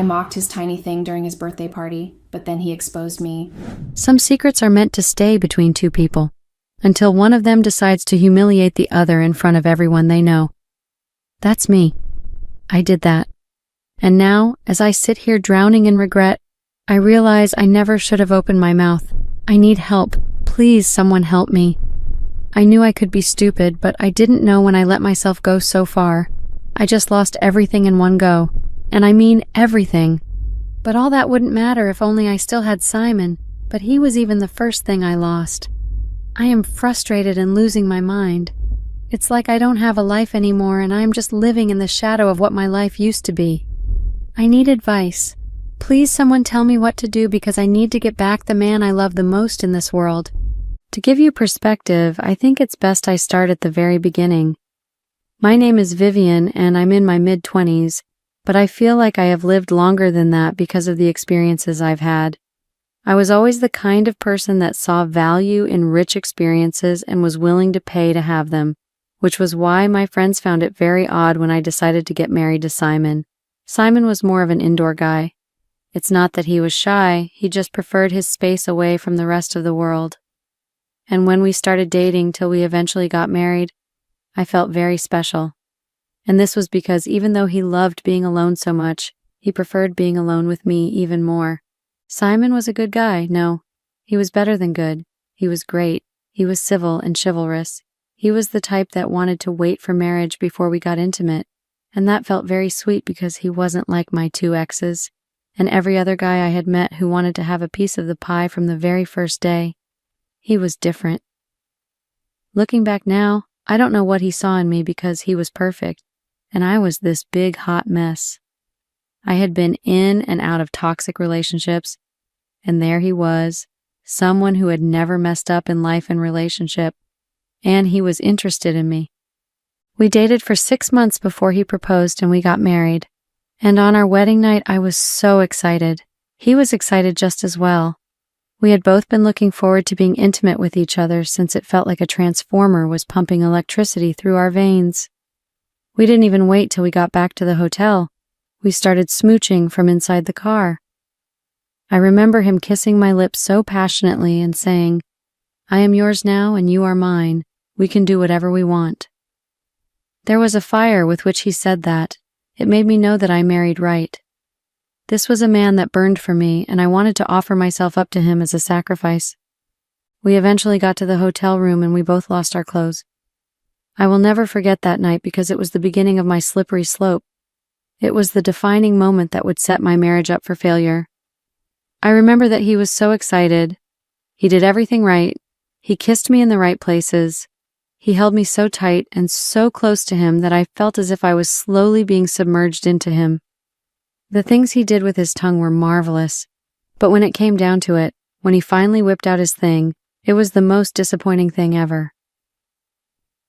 I mocked his tiny thing during his birthday party, but then he exposed me. Some secrets are meant to stay between two people, until one of them decides to humiliate the other in front of everyone they know. That's me. I did that. And now, as I sit here drowning in regret, I realize I never should have opened my mouth. I need help. Please, someone help me. I knew I could be stupid, but I didn't know when I let myself go so far. I just lost everything in one go. And I mean everything. But all that wouldn't matter if only I still had Simon, but he was even the first thing I lost. I am frustrated and losing my mind. It's like I don't have a life anymore and I am just living in the shadow of what my life used to be. I need advice. Please someone tell me what to do because I need to get back the man I love the most in this world. To give you perspective, I think it's best I start at the very beginning. My name is Vivian and I'm in my mid-20s, but I feel like I have lived longer than that because of the experiences I've had. I was always the kind of person that saw value in rich experiences and was willing to pay to have them, which was why my friends found it very odd when I decided to get married to Simon. Simon was more of an indoor guy. It's not that he was shy, he just preferred his space away from the rest of the world. And when we started dating till we eventually got married, I felt very special. And this was because even though he loved being alone so much, he preferred being alone with me even more. Simon was a good guy, no. He was better than good. He was great. He was civil and chivalrous. He was the type that wanted to wait for marriage before we got intimate. And that felt very sweet because he wasn't like my two exes, and every other guy I had met who wanted to have a piece of the pie from the very first day. He was different. Looking back now, I don't know what he saw in me because he was perfect, and I was this big hot mess. I had been in and out of toxic relationships, and there he was, someone who had never messed up in life and relationship, and he was interested in me. We dated for 6 months before he proposed and we got married. And on our wedding night, I was so excited. He was excited just as well. We had both been looking forward to being intimate with each other since it felt like a transformer was pumping electricity through our veins. We didn't even wait till we got back to the hotel. We started smooching from inside the car. I remember him kissing my lips so passionately and saying, "I am yours now and you are mine. We can do whatever we want." There was a fire with which he said that. It made me know that I married right. This was a man that burned for me, and I wanted to offer myself up to him as a sacrifice. We eventually got to the hotel room and we both lost our clothes. I will never forget that night because it was the beginning of my slippery slope. It was the defining moment that would set my marriage up for failure. I remember that he was so excited. He did everything right. He kissed me in the right places. He held me so tight and so close to him that I felt as if I was slowly being submerged into him. The things he did with his tongue were marvelous, but when it came down to it, when he finally whipped out his thing, it was the most disappointing thing ever.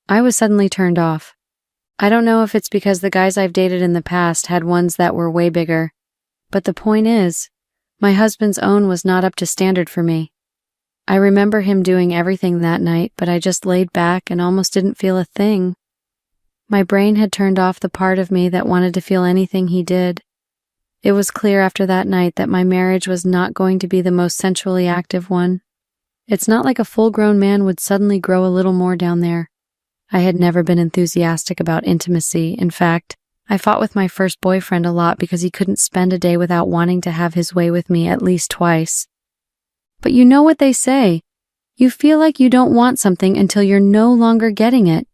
I was suddenly turned off. I don't know if it's because the guys I've dated in the past had ones that were way bigger, but the point is, my husband's own was not up to standard for me. I remember him doing everything that night, but I just laid back and almost didn't feel a thing. My brain had turned off the part of me that wanted to feel anything he did. It was clear after that night that my marriage was not going to be the most sensually active one. It's not like a full-grown man would suddenly grow a little more down there. I had never been enthusiastic about intimacy. In fact, I fought with my first boyfriend a lot because he couldn't spend a day without wanting to have his way with me at least twice. But you know what they say. You feel like you don't want something until you're no longer getting it.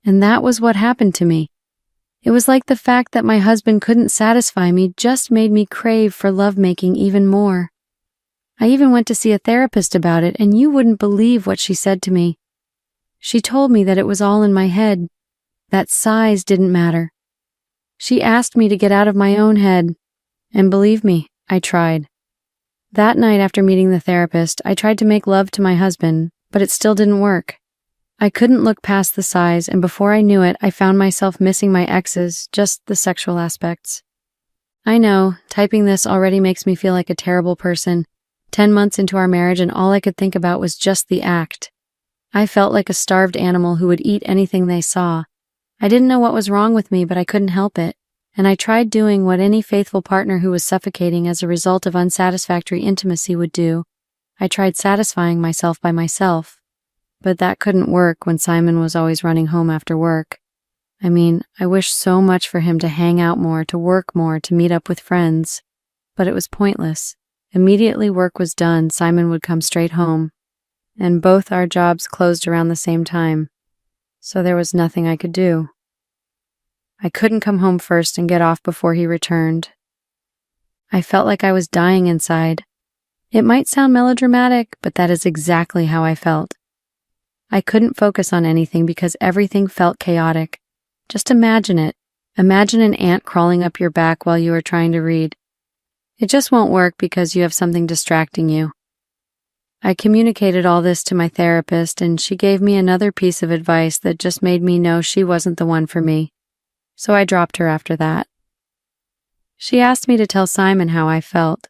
And that was what happened to me. It was like the fact that my husband couldn't satisfy me just made me crave for lovemaking even more. I even went to see a therapist about it, and you wouldn't believe what she said to me. She told me that it was all in my head, that size didn't matter. She asked me to get out of my own head, and believe me, I tried. That night after meeting the therapist, I tried to make love to my husband, but it still didn't work. I couldn't look past the size, and before I knew it, I found myself missing my exes, just the sexual aspects. I know, typing this already makes me feel like a terrible person. 10 months into our marriage and all I could think about was just the act. I felt like a starved animal who would eat anything they saw. I didn't know what was wrong with me, but I couldn't help it. and I tried doing what any faithful partner who was suffocating as a result of unsatisfactory intimacy would do. I tried satisfying myself by myself, but that couldn't work when Simon was always running home after work. I mean, I wished so much for him to hang out more, to work more, to meet up with friends, but it was pointless. Immediately work was done, Simon would come straight home, and both our jobs closed around the same time, so there was nothing I could do. I couldn't come home first and get off before he returned. I felt like I was dying inside. It might sound melodramatic, but that is exactly how I felt. I couldn't focus on anything because everything felt chaotic. Just imagine it. Imagine an ant crawling up your back while you are trying to read. It just won't work because you have something distracting you. I communicated all this to my therapist, and she gave me another piece of advice that just made me know she wasn't the one for me. So I dropped her after that. She asked me to tell Simon how I felt.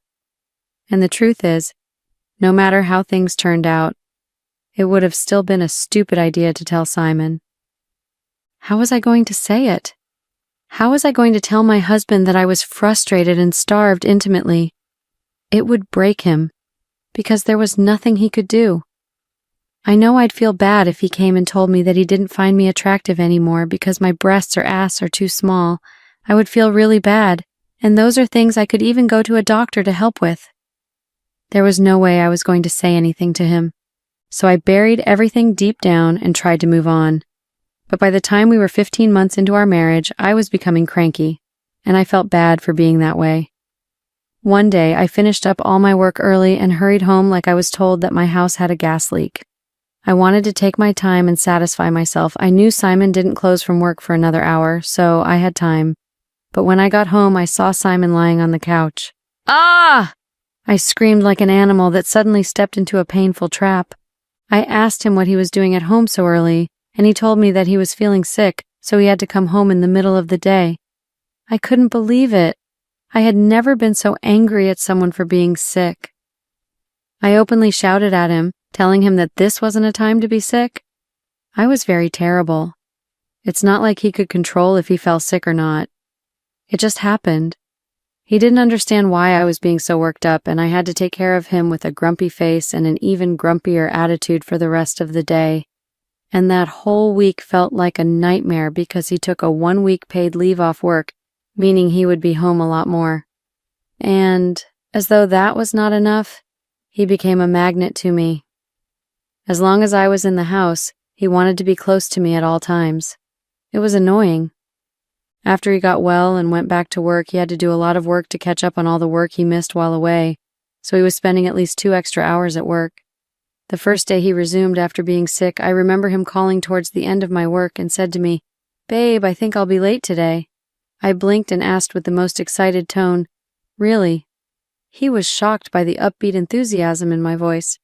And the truth is, no matter how things turned out, it would have still been a stupid idea to tell Simon. How was I going to say it? How was I going to tell my husband that I was frustrated and starved intimately? It would break him, because there was nothing he could do. I know I'd feel bad if he came and told me that he didn't find me attractive anymore because my breasts or ass are too small. I would feel really bad, and those are things I could even go to a doctor to help with. There was no way I was going to say anything to him, so I buried everything deep down and tried to move on. But by the time we were 15 months into our marriage, I was becoming cranky, and I felt bad for being that way. One day, I finished up all my work early and hurried home like I was told that my house had a gas leak. I wanted to take my time and satisfy myself. I knew Simon didn't close from work for another hour, so I had time. But when I got home, I saw Simon lying on the couch. Ah! I screamed like an animal that suddenly stepped into a painful trap. I asked him what he was doing at home so early, and he told me that he was feeling sick, so he had to come home in the middle of the day. I couldn't believe it. I had never been so angry at someone for being sick. I openly shouted at him, telling him that this wasn't a time to be sick. I was very terrible. It's not like he could control if he fell sick or not. It just happened. He didn't understand why I was being so worked up, and I had to take care of him with a grumpy face and an even grumpier attitude for the rest of the day. And that whole week felt like a nightmare because he took a 1-week paid leave off work, meaning he would be home a lot more. And, as though that was not enough, he became a magnet to me. As long as I was in the house, he wanted to be close to me at all times. It was annoying. After he got well and went back to work, he had to do a lot of work to catch up on all the work he missed while away, so he was spending at least 2 extra hours at work. The first day he resumed after being sick, I remember him calling towards the end of my work and said to me, "Babe, I think I'll be late today." I blinked and asked with the most excited tone, "Really?" He was shocked by the upbeat enthusiasm in my voice.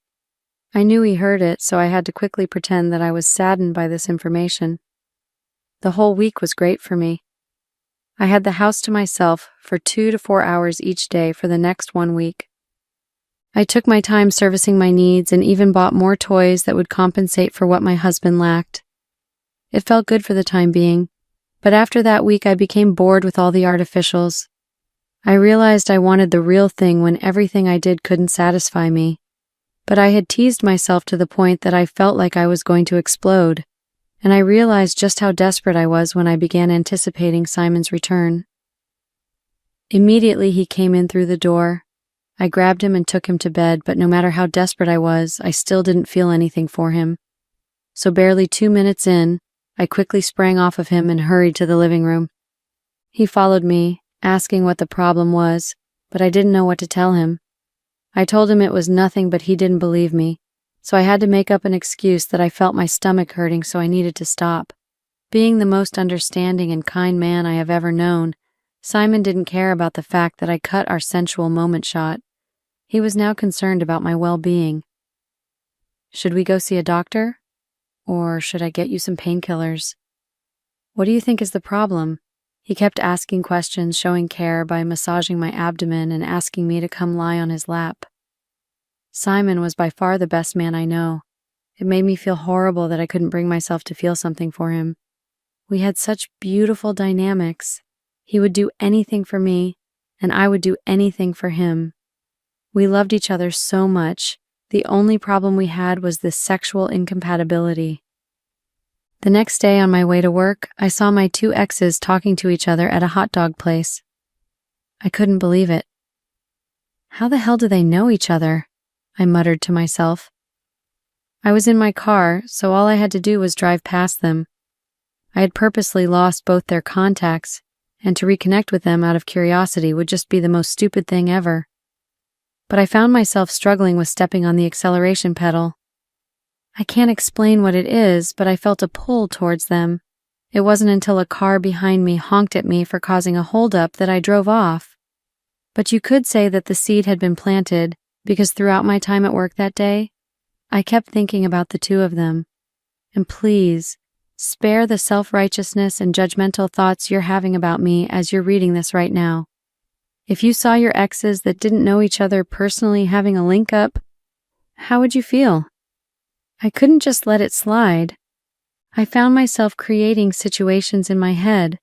I knew he heard it, so I had to quickly pretend that I was saddened by this information. The whole week was great for me. I had the house to myself for 2 to 4 hours each day for the next 1 week. I took my time servicing my needs and even bought more toys that would compensate for what my husband lacked. It felt good for the time being, but after that week I became bored with all the artificials. I realized I wanted the real thing when everything I did couldn't satisfy me. But I had teased myself to the point that I felt like I was going to explode, and I realized just how desperate I was when I began anticipating Simon's return. Immediately he came in through the door. I grabbed him and took him to bed, but no matter how desperate I was, I still didn't feel anything for him. So barely 2 minutes in, I quickly sprang off of him and hurried to the living room. He followed me, asking what the problem was, but I didn't know what to tell him. I told him it was nothing, but he didn't believe me, so I had to make up an excuse that I felt my stomach hurting, so I needed to stop. Being the most understanding and kind man I have ever known, Simon didn't care about the fact that I cut our sensual moment shot. He was now concerned about my well-being. "Should we go see a doctor? Or should I get you some painkillers? What do you think is the problem?" He kept asking questions, showing care by massaging my abdomen and asking me to come lie on his lap. Simon was by far the best man I know. It made me feel horrible that I couldn't bring myself to feel something for him. We had such beautiful dynamics. He would do anything for me, and I would do anything for him. We loved each other so much. The only problem we had was this sexual incompatibility. The next day on my way to work, I saw my two exes talking to each other at a hot dog place. I couldn't believe it. How the hell do they know each other? I muttered to myself. I was in my car, so all I had to do was drive past them. I had purposely lost both their contacts, and to reconnect with them out of curiosity would just be the most stupid thing ever. But I found myself struggling with stepping on the acceleration pedal. I can't explain what it is, but I felt a pull towards them. It wasn't until a car behind me honked at me for causing a holdup that I drove off. But you could say that the seed had been planted, because throughout my time at work that day, I kept thinking about the two of them. And please, spare the self-righteousness and judgmental thoughts you're having about me as you're reading this right now. If you saw your exes that didn't know each other personally having a link-up, how would you feel? I couldn't just let it slide. I found myself creating situations in my head.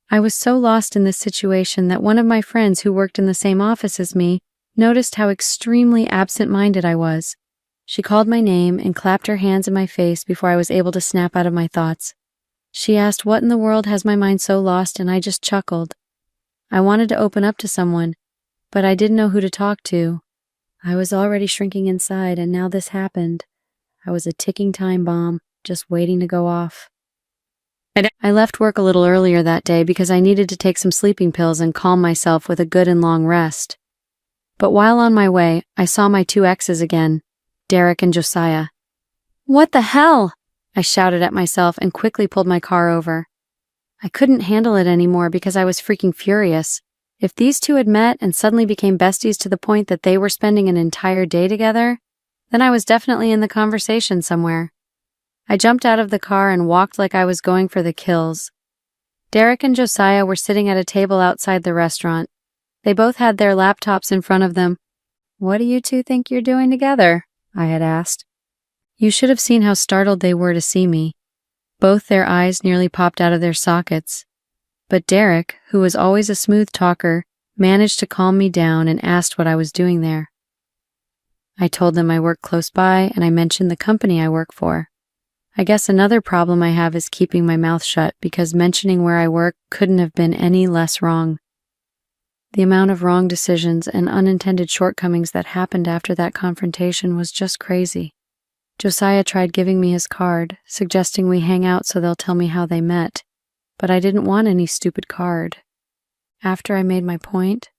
I was so lost in this situation that one of my friends who worked in the same office as me noticed how extremely absent-minded I was. She called my name and clapped her hands in my face before I was able to snap out of my thoughts. She asked what in the world has my mind so lost, and I just chuckled. I wanted to open up to someone, but I didn't know who to talk to. I was already shrinking inside, and now this happened. I was a ticking time bomb, just waiting to go off. I left work a little earlier that day because I needed to take some sleeping pills and calm myself with a good and long rest. But while on my way, I saw my two exes again, Derek and Josiah. What the hell? I shouted at myself and quickly pulled my car over. I couldn't handle it anymore because I was freaking furious. If these two had met and suddenly became besties to the point that they were spending an entire day together, then I was definitely in the conversation somewhere. I jumped out of the car and walked like I was going for the kills. Derek and Josiah were sitting at a table outside the restaurant. They both had their laptops in front of them. "What do you two think you're doing together?" I had asked. You should have seen how startled they were to see me. Both their eyes nearly popped out of their sockets. But Derek, who was always a smooth talker, managed to calm me down and asked what I was doing there. I told them I work close by, and I mentioned the company I work for. I guess another problem I have is keeping my mouth shut, because mentioning where I work couldn't have been any less wrong. The amount of wrong decisions and unintended shortcomings that happened after that confrontation was just crazy. Josiah tried giving me his card, suggesting we hang out so they'll tell me how they met, but I didn't want any stupid card. After I made my point,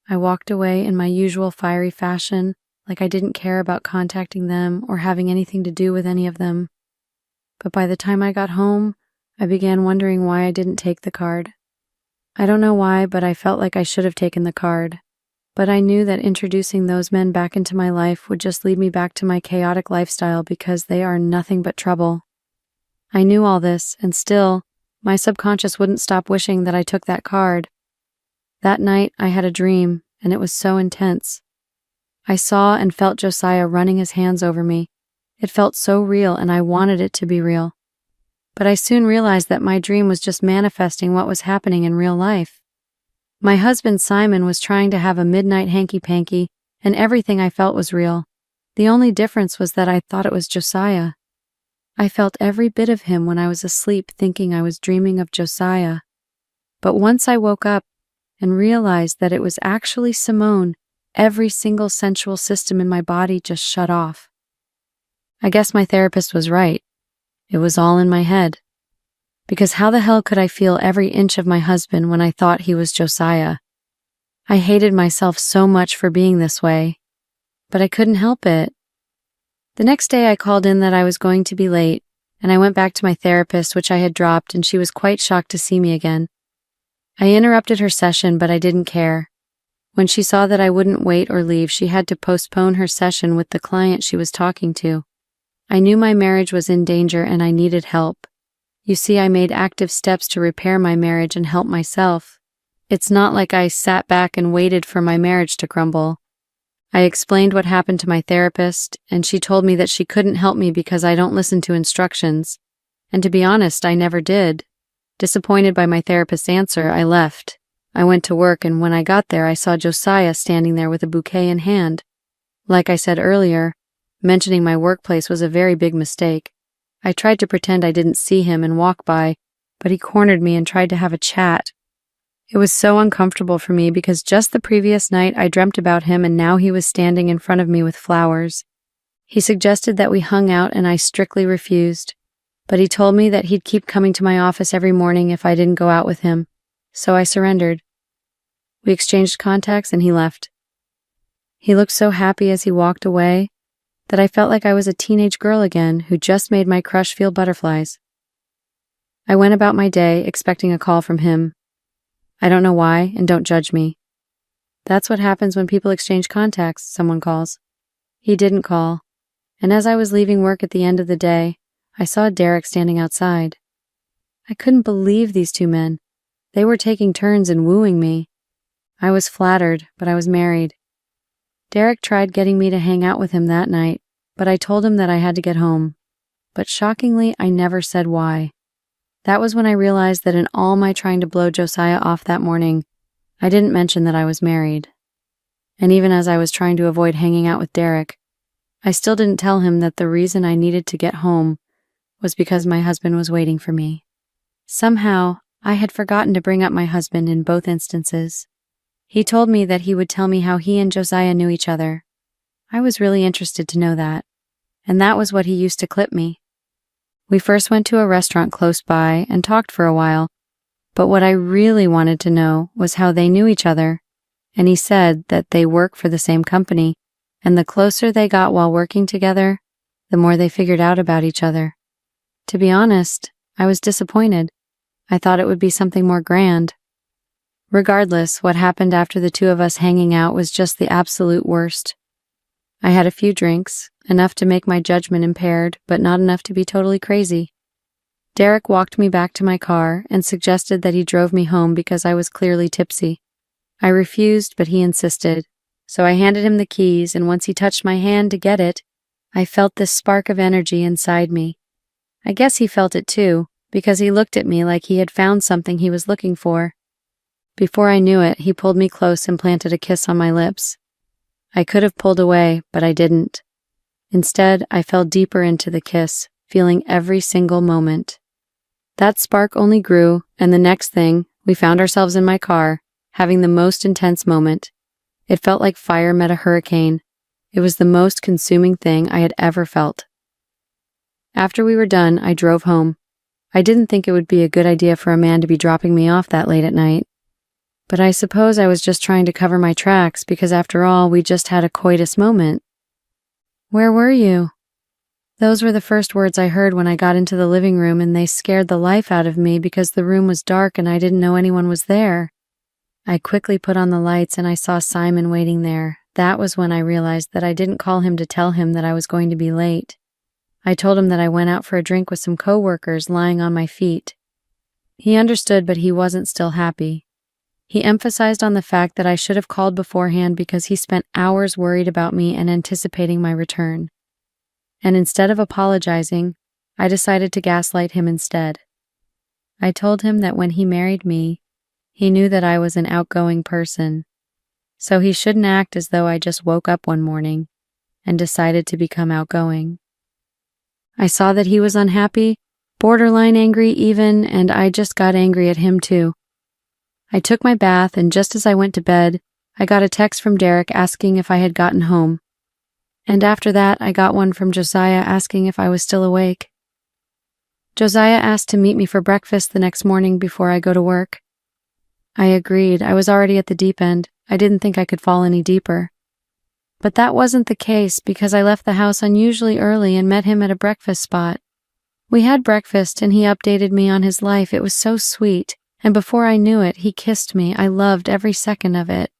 I walked away in my usual fiery fashion, like I didn't care about contacting them or having anything to do with any of them. But by the time I got home, I began wondering why I didn't take the card. I don't know why, but I felt like I should have taken the card. But I knew that introducing those men back into my life would just lead me back to my chaotic lifestyle because they are nothing but trouble. I knew all this, and still, my subconscious wouldn't stop wishing that I took that card. That night, I had a dream, and it was so intense. I saw and felt Josiah running his hands over me. It felt so real, and I wanted it to be real. But I soon realized that my dream was just manifesting what was happening in real life. My husband Simon was trying to have a midnight hanky-panky, and everything I felt was real. The only difference was that I thought it was Josiah. I felt every bit of him when I was asleep, thinking I was dreaming of Josiah. But once I woke up and realized that it was actually Simone, every single sensual system in my body just shut off. I guess my therapist was right. It was all in my head. Because how the hell could I feel every inch of my husband when I thought he was Josiah? I hated myself so much for being this way, but I couldn't help it. The next day I called in that I was going to be late, and I went back to my therapist, which I had dropped, and she was quite shocked to see me again. I interrupted her session, but I didn't care. When she saw that I wouldn't wait or leave, she had to postpone her session with the client she was talking to. I knew my marriage was in danger and I needed help. You see, I made active steps to repair my marriage and help myself. It's not like I sat back and waited for my marriage to crumble. I explained what happened to my therapist, and she told me that she couldn't help me because I don't listen to instructions. And to be honest, I never did. Disappointed by my therapist's answer, I left. I went to work, and when I got there, I saw Josiah standing there with a bouquet in hand. Like I said earlier, mentioning my workplace was a very big mistake. I tried to pretend I didn't see him and walk by, but he cornered me and tried to have a chat. It was so uncomfortable for me because just the previous night I dreamt about him, and now he was standing in front of me with flowers. He suggested that we hung out, and I strictly refused. But he told me that he'd keep coming to my office every morning if I didn't go out with him, so I surrendered. We exchanged contacts and he left. He looked so happy as he walked away that I felt like I was a teenage girl again who just made my crush feel butterflies. I went about my day expecting a call from him. I don't know why, and don't judge me. That's what happens when people exchange contacts, someone calls. He didn't call, and as I was leaving work at the end of the day, I saw Derek standing outside. I couldn't believe these two men. They were taking turns in wooing me. I was flattered, but I was married. Derek tried getting me to hang out with him that night, but I told him that I had to get home. But shockingly, I never said why. That was when I realized that in all my trying to blow Josiah off that morning, I didn't mention that I was married. And even as I was trying to avoid hanging out with Derek, I still didn't tell him that the reason I needed to get home was because my husband was waiting for me. Somehow, I had forgotten to bring up my husband in both instances. He told me that he would tell me how he and Josiah knew each other. I was really interested to know that, and that was what he used to clip me. We first went to a restaurant close by and talked for a while, but what I really wanted to know was how they knew each other, and he said that they work for the same company, and the closer they got while working together, the more they figured out about each other. To be honest, I was disappointed. I thought it would be something more grand. Regardless, what happened after the two of us hanging out was just the absolute worst. I had a few drinks, enough to make my judgment impaired, but not enough to be totally crazy. Derek walked me back to my car and suggested that he drove me home because I was clearly tipsy. I refused, but he insisted, so I handed him the keys, and once he touched my hand to get it, I felt this spark of energy inside me. I guess he felt it too, because he looked at me like he had found something he was looking for. Before I knew it, he pulled me close and planted a kiss on my lips. I could have pulled away, but I didn't. Instead, I fell deeper into the kiss, feeling every single moment. That spark only grew, and the next thing, we found ourselves in my car, having the most intense moment. It felt like fire met a hurricane. It was the most consuming thing I had ever felt. After we were done, I drove home. I didn't think it would be a good idea for a man to be dropping me off that late at night. But I suppose I was just trying to cover my tracks because after all, we just had a coitus moment. "Where were you?" Those were the first words I heard when I got into the living room, and they scared the life out of me because the room was dark and I didn't know anyone was there. I quickly put on the lights and I saw Simon waiting there. That was when I realized that I didn't call him to tell him that I was going to be late. I told him that I went out for a drink with some coworkers lying on my feet. He understood, but he wasn't still happy. He emphasized on the fact that I should have called beforehand because he spent hours worried about me and anticipating my return. And instead of apologizing, I decided to gaslight him instead. I told him that when he married me, he knew that I was an outgoing person, so he shouldn't act as though I just woke up one morning and decided to become outgoing. I saw that he was unhappy, borderline angry even, and I just got angry at him too. I took my bath, and just as I went to bed, I got a text from Derek asking if I had gotten home. And after that, I got one from Josiah asking if I was still awake. Josiah asked to meet me for breakfast the next morning before I go to work. I agreed. I was already at the deep end. I didn't think I could fall any deeper. But that wasn't the case because I left the house unusually early and met him at a breakfast spot. We had breakfast and he updated me on his life. It was so sweet. And before I knew it, he kissed me. I loved every second of it.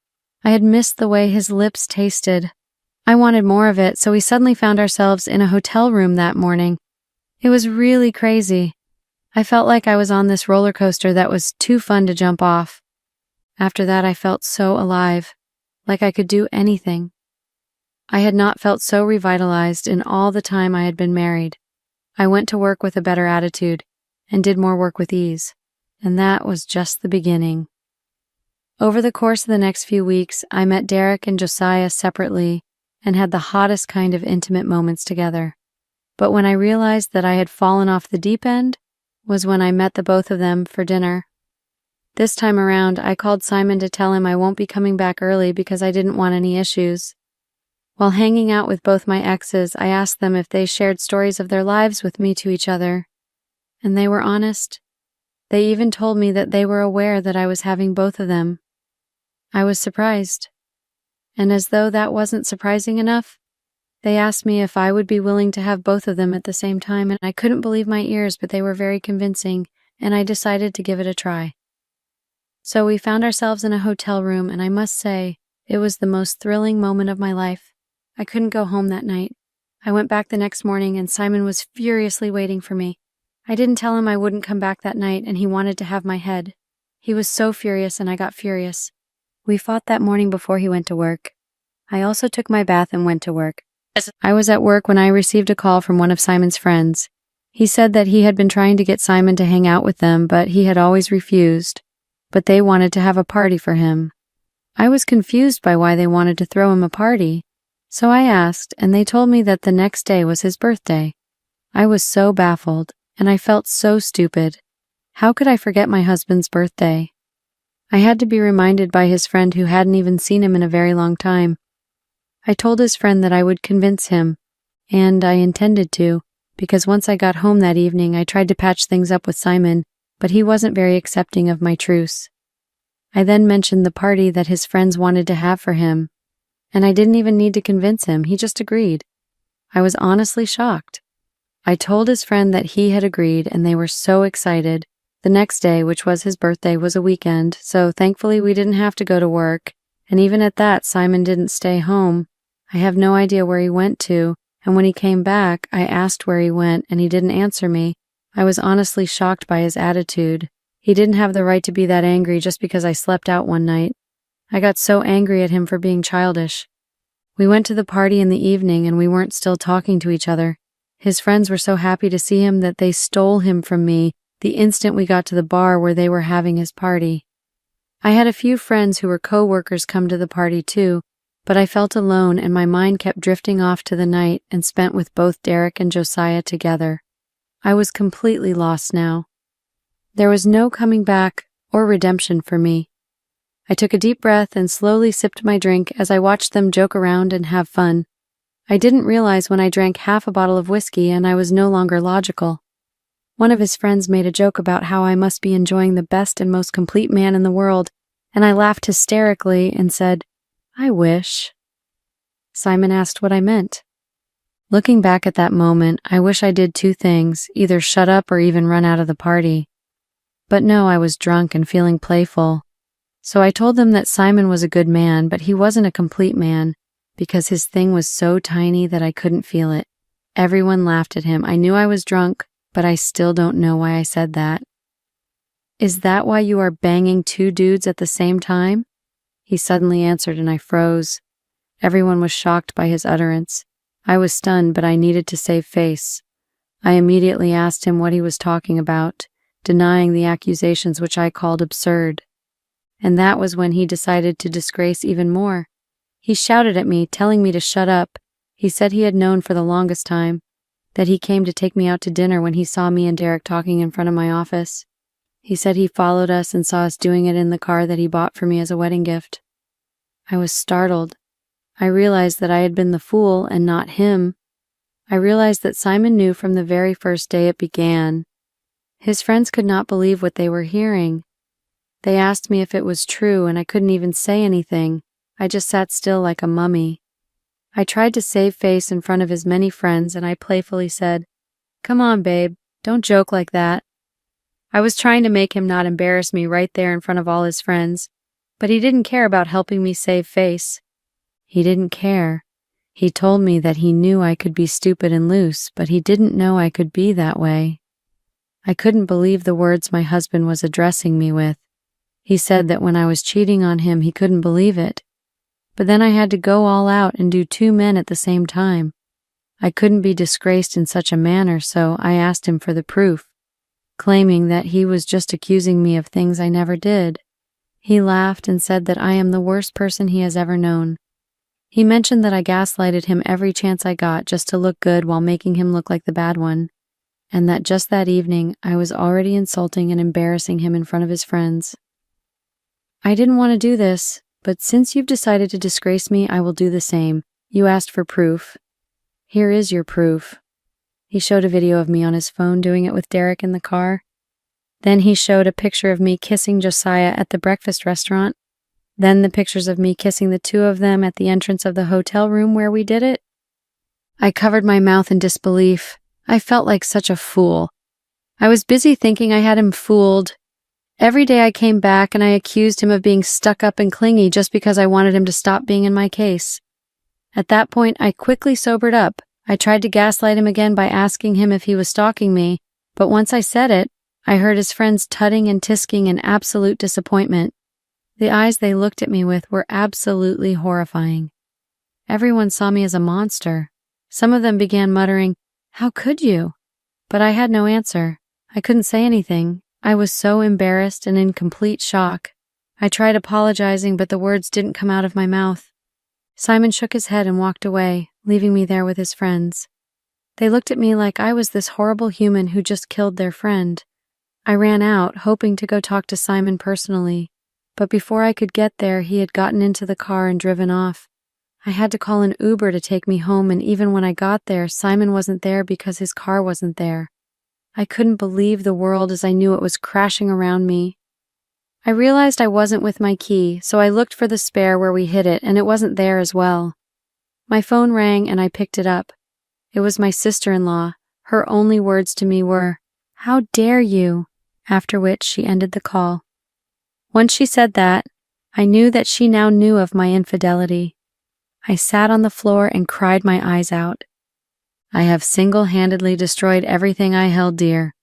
I had missed the way his lips tasted. I wanted more of it, so we suddenly found ourselves in a hotel room that morning. It was really crazy. I felt like I was on this roller coaster that was too fun to jump off. After that, I felt so alive, like I could do anything. I had not felt so revitalized in all the time I had been married. I went to work with a better attitude and did more work with ease. And that was just the beginning. Over the course of the next few weeks, I met Derek and Josiah separately and had the hottest kind of intimate moments together. But when I realized that I had fallen off the deep end was when I met the both of them for dinner. This time around, I called Simon to tell him I won't be coming back early because I didn't want any issues. While hanging out with both my exes, I asked them if they shared stories of their lives with me to each other. And they were honest. They even told me that they were aware that I was having both of them. I was surprised. And as though that wasn't surprising enough, they asked me if I would be willing to have both of them at the same time, and I couldn't believe my ears, but they were very convincing, and I decided to give it a try. So we found ourselves in a hotel room, and I must say, it was the most thrilling moment of my life. I couldn't go home that night. I went back the next morning, and Simon was furiously waiting for me. I didn't tell him I wouldn't come back that night, and he wanted to have my head. He was so furious, and I got furious. We fought that morning before he went to work. I also took my bath and went to work. I was at work when I received a call from one of Simon's friends. He said that he had been trying to get Simon to hang out with them, but he had always refused. But they wanted to have a party for him. I was confused by why they wanted to throw him a party. So I asked, and they told me that the next day was his birthday. I was so baffled, and I felt so stupid. How could I forget my husband's birthday? I had to be reminded by his friend who hadn't even seen him in a very long time. I told his friend that I would convince him, and I intended to, because once I got home that evening I tried to patch things up with Simon, but he wasn't very accepting of my truce. I then mentioned the party that his friends wanted to have for him, and I didn't even need to convince him, he just agreed. I was honestly shocked. I told his friend that he had agreed, and they were so excited. The next day, which was his birthday, was a weekend, so thankfully we didn't have to go to work, and even at that, Simon didn't stay home. I have no idea where he went to, and when he came back, I asked where he went, and he didn't answer me. I was honestly shocked by his attitude. He didn't have the right to be that angry just because I slept out one night. I got so angry at him for being childish. We went to the party in the evening, and we weren't still talking to each other. His friends were so happy to see him that they stole him from me the instant we got to the bar where they were having his party. I had a few friends who were co-workers come to the party too, but I felt alone and my mind kept drifting off to the night and spent with both Derek and Josiah together. I was completely lost now. There was no coming back or redemption for me. I took a deep breath and slowly sipped my drink as I watched them joke around and have fun. I didn't realize when I drank half a bottle of whiskey and I was no longer logical. One of his friends made a joke about how I must be enjoying the best and most complete man in the world, and I laughed hysterically and said, "I wish." Simon asked what I meant. Looking back at that moment, I wish I did two things, either shut up or even run out of the party. But no, I was drunk and feeling playful. So I told them that Simon was a good man, but he wasn't a complete man, because his thing was so tiny that I couldn't feel it. Everyone laughed at him. I knew I was drunk, but I still don't know why I said that. "Is that why you are banging two dudes at the same time?" He suddenly answered and I froze. Everyone was shocked by his utterance. I was stunned, but I needed to save face. I immediately asked him what he was talking about, denying the accusations which I called absurd. And that was when he decided to disgrace even more. He shouted at me, telling me to shut up. He said he had known for the longest time, that he came to take me out to dinner when he saw me and Derek talking in front of my office. He said he followed us and saw us doing it in the car that he bought for me as a wedding gift. I was startled. I realized that I had been the fool and not him. I realized that Simon knew from the very first day it began. His friends could not believe what they were hearing. They asked me if it was true, and I couldn't even say anything. I just sat still like a mummy. I tried to save face in front of his many friends, and I playfully said, "Come on, babe, don't joke like that." I was trying to make him not embarrass me right there in front of all his friends, but he didn't care about helping me save face. He didn't care. He told me that he knew I could be stupid and loose, but he didn't know I could be that way. I couldn't believe the words my husband was addressing me with. He said that when I was cheating on him, he couldn't believe it. But then I had to go all out and do two men at the same time. I couldn't be disgraced in such a manner, so I asked him for the proof. claiming that he was just accusing me of things I never did. He laughed and said that I am the worst person he has ever known. He mentioned that I gaslighted him every chance I got just to look good while making him look like the bad one, and that just that evening I was already insulting and embarrassing him in front of his friends. I didn't want to do this, but since you've decided to disgrace me, I will do the same. You asked for proof. Here is your proof. He showed a video of me on his phone doing it with Derek in the car. Then he showed a picture of me kissing Josiah at the breakfast restaurant. Then the pictures of me kissing the two of them at the entrance of the hotel room where we did it. I covered my mouth in disbelief. I felt like such a fool. I was busy thinking I had him fooled. Every day I came back and I accused him of being stuck up and clingy just because I wanted him to stop being in my case. At that point, I quickly sobered up. I tried to gaslight him again by asking him if he was stalking me, but once I said it, I heard his friends tutting and tisking in absolute disappointment. The eyes they looked at me with were absolutely horrifying. Everyone saw me as a monster. Some of them began muttering, "How could you?" But I had no answer. I couldn't say anything. I was so embarrassed and in complete shock. I tried apologizing, but the words didn't come out of my mouth. Simon shook his head and walked away, leaving me there with his friends. They looked at me like I was this horrible human who just killed their friend. I ran out, hoping to go talk to Simon personally, but before I could get there, he had gotten into the car and driven off. I had to call an Uber to take me home, and even when I got there, Simon wasn't there because his car wasn't there. I couldn't believe the world as I knew it was crashing around me. I realized I wasn't with my key, so I looked for the spare where we hid it, and it wasn't there as well. My phone rang and I picked it up. It was my sister-in-law. Her only words to me were, "How dare you?" After which she ended the call. Once she said that, I knew that she now knew of my infidelity. I sat on the floor and cried my eyes out. I have single-handedly destroyed everything I held dear.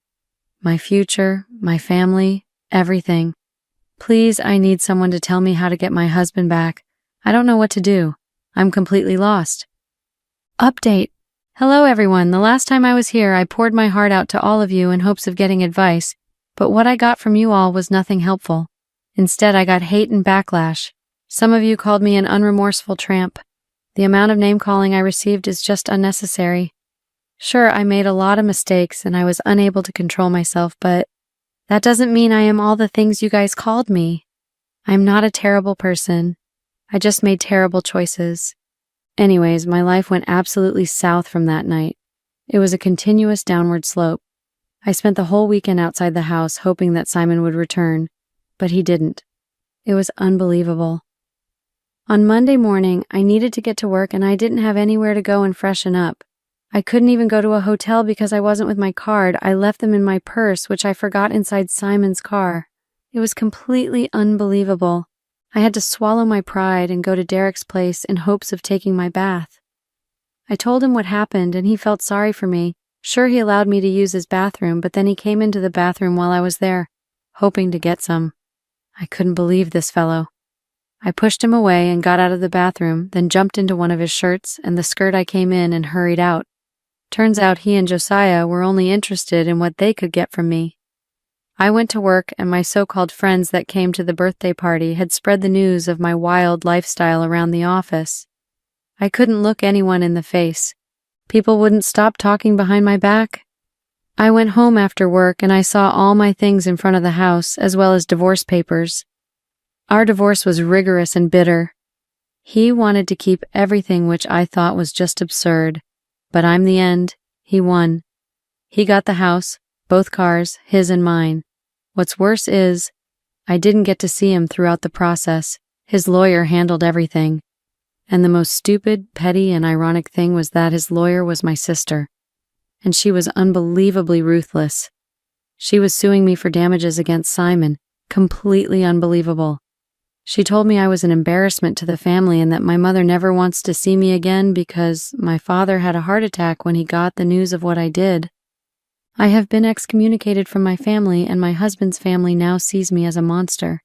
My future, my family, everything. Please, I need someone to tell me how to get my husband back. I don't know what to do. I'm completely lost. Update. Hello everyone. The last time I was here, I poured my heart out to all of you in hopes of getting advice, but what I got from you all was nothing helpful. Instead, I got hate and backlash. Some of you called me an unremorseful tramp. The amount of name-calling I received is just unnecessary. Sure, I made a lot of mistakes and I was unable to control myself, but that doesn't mean I am all the things you guys called me. I'm not a terrible person. I just made terrible choices. Anyways, my life went absolutely south from that night. It was a continuous downward slope. I spent the whole weekend outside the house hoping that Simon would return, but he didn't. It was unbelievable. On Monday morning, I needed to get to work and I didn't have anywhere to go and freshen up. I couldn't even go to a hotel because I wasn't with my card. I left them in my purse, which I forgot inside Simon's car. It was completely unbelievable. I had to swallow my pride and go to Derek's place in hopes of taking my bath. I told him what happened and he felt sorry for me. Sure, he allowed me to use his bathroom, but then he came into the bathroom while I was there, hoping to get some. I couldn't believe this fellow. I pushed him away and got out of the bathroom, then jumped into one of his shirts and the skirt I came in and hurried out. Turns out he and Josiah were only interested in what they could get from me. I went to work and my so-called friends that came to the birthday party had spread the news of my wild lifestyle around the office. I couldn't look anyone in the face. People wouldn't stop talking behind my back. I went home after work and I saw all my things in front of the house as well as divorce papers. Our divorce was rigorous and bitter. He wanted to keep everything, which I thought was just absurd. But I'm the end. He won. He got the house, both cars, his and mine. What's worse is, I didn't get to see him throughout the process. His lawyer handled everything. And the most stupid, petty, and ironic thing was that his lawyer was my sister. And she was unbelievably ruthless. She was suing me for damages against Simon. Completely unbelievable. She told me I was an embarrassment to the family and that my mother never wants to see me again because my father had a heart attack when he got the news of what I did. I have been excommunicated from my family and my husband's family now sees me as a monster.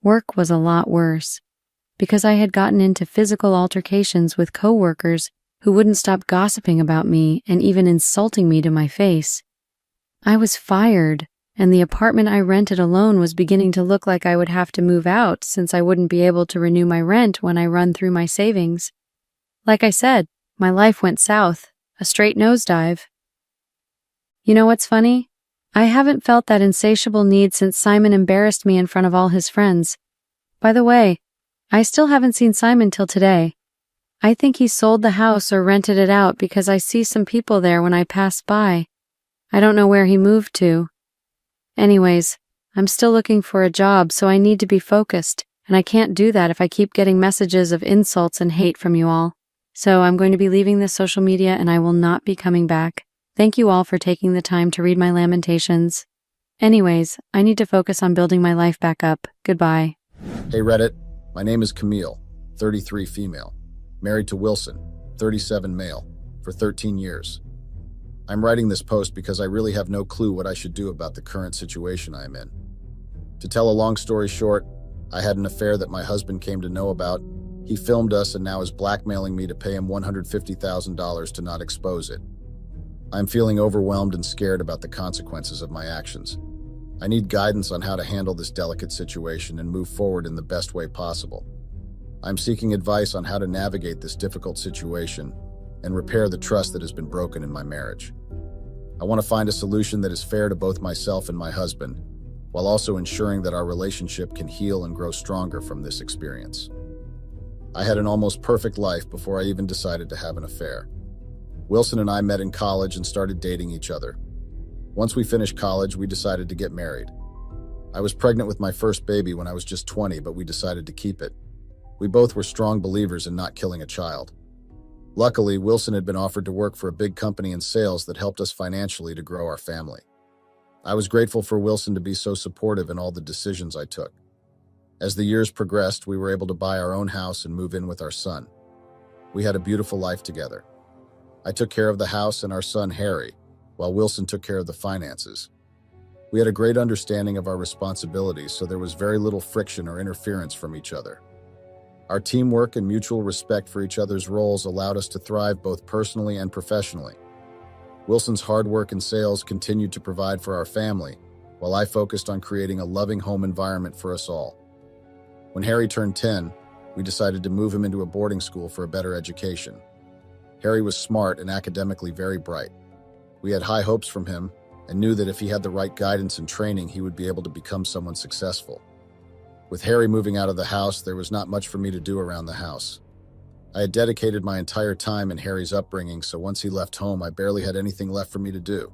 Work was a lot worse, because I had gotten into physical altercations with coworkers who wouldn't stop gossiping about me and even insulting me to my face. I was fired. and the apartment I rented alone was beginning to look like I would have to move out since I wouldn't be able to renew my rent when I run through my savings. Like I said, my life went south, a straight nosedive. You know what's funny? I haven't felt that insatiable need since Simon embarrassed me in front of all his friends. By the way, I still haven't seen Simon till today. I think he sold the house or rented it out because I see some people there when I pass by. I don't know where he moved to. Anyways, I'm still looking for a job, so I need to be focused, and I can't do that if I keep getting messages of insults and hate from you all. So I'm going to be leaving this social media and I will not be coming back. Thank you all for taking the time to read my lamentations. Anyways, I need to focus on building my life back up. Goodbye. Hey Reddit, my name is Camille, 33 female, married to Wilson, 37 male, for 13 years. I'm writing this post because I really have no clue what I should do about the current situation I am in. To tell a long story short, I had an affair that my husband came to know about. He filmed us and now is blackmailing me to pay him $150,000 to not expose it. I'm feeling overwhelmed and scared about the consequences of my actions. I need guidance on how to handle this delicate situation and move forward in the best way possible. I'm seeking advice on how to navigate this difficult situation and repair the trust that has been broken in my marriage. I want to find a solution that is fair to both myself and my husband, while also ensuring that our relationship can heal and grow stronger from this experience. I had an almost perfect life before I even decided to have an affair. Wilson and I met in college and started dating each other. Once we finished college, we decided to get married. I was pregnant with my first baby when I was just 20, but we decided to keep it. We both were strong believers in not killing a child. Luckily, Wilson had been offered to work for a big company in sales that helped us financially to grow our family. I was grateful for Wilson to be so supportive in all the decisions I took. As the years progressed, we were able to buy our own house and move in with our son. We had a beautiful life together. I took care of the house and our son Harry, while Wilson took care of the finances. We had a great understanding of our responsibilities, so there was very little friction or interference from each other. Our teamwork and mutual respect for each other's roles allowed us to thrive both personally and professionally. Wilson's hard work in sales continued to provide for our family, while I focused on creating a loving home environment for us all. When Harry turned 10, we decided to move him into a boarding school for a better education. Harry was smart and academically very bright. We had high hopes from him and knew that if he had the right guidance and training, he would be able to become someone successful. With Harry moving out of the house, there was not much for me to do around the house. I had dedicated my entire time in Harry's upbringing, so once he left home, I barely had anything left for me to do.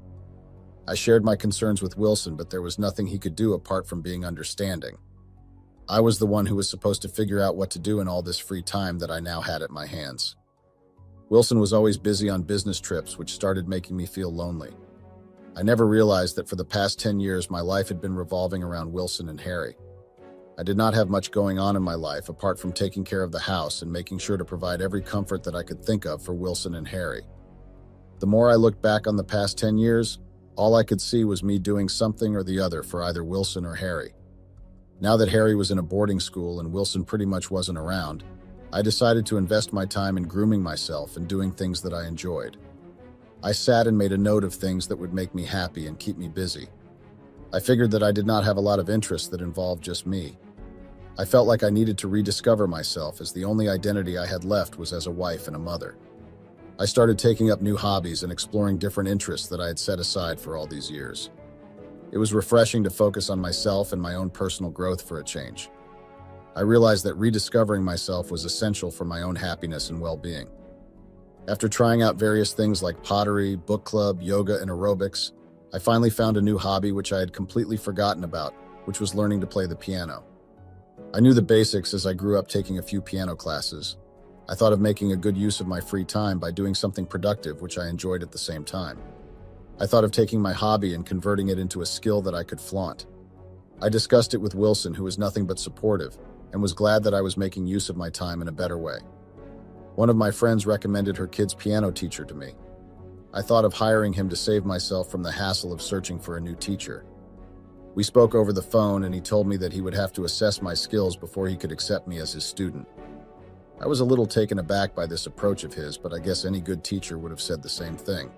I shared my concerns with Wilson, but there was nothing he could do apart from being understanding. I was the one who was supposed to figure out what to do in all this free time that I now had at my hands. Wilson was always busy on business trips, which started making me feel lonely. I never realized that for the past 10 years, my life had been revolving around Wilson and Harry. I did not have much going on in my life apart from taking care of the house and making sure to provide every comfort that I could think of for Wilson and Harry. The more I looked back on the past 10 years, all I could see was me doing something or the other for either Wilson or Harry. Now that Harry was in a boarding school and Wilson pretty much wasn't around, I decided to invest my time in grooming myself and doing things that I enjoyed. I sat and made a note of things that would make me happy and keep me busy. I figured that I did not have a lot of interests that involved just me. I felt like I needed to rediscover myself, as the only identity I had left was as a wife and a mother. I started taking up new hobbies and exploring different interests that I had set aside for all these years. It was refreshing to focus on myself and my own personal growth for a change. I realized that rediscovering myself was essential for my own happiness and well-being. After trying out various things like pottery, book club, yoga, and aerobics, I finally found a new hobby which I had completely forgotten about, which was learning to play the piano. I knew the basics as I grew up taking a few piano classes. I thought of making a good use of my free time by doing something productive, which I enjoyed at the same time. I thought of taking my hobby and converting it into a skill that I could flaunt. I discussed it with Wilson, who was nothing but supportive, and was glad that I was making use of my time in a better way. One of my friends recommended her kid's piano teacher to me. I thought of hiring him to save myself from the hassle of searching for a new teacher. We spoke over the phone, and he told me that he would have to assess my skills before he could accept me as his student. I was a little taken aback by this approach of his, but I guess any good teacher would have said the same thing.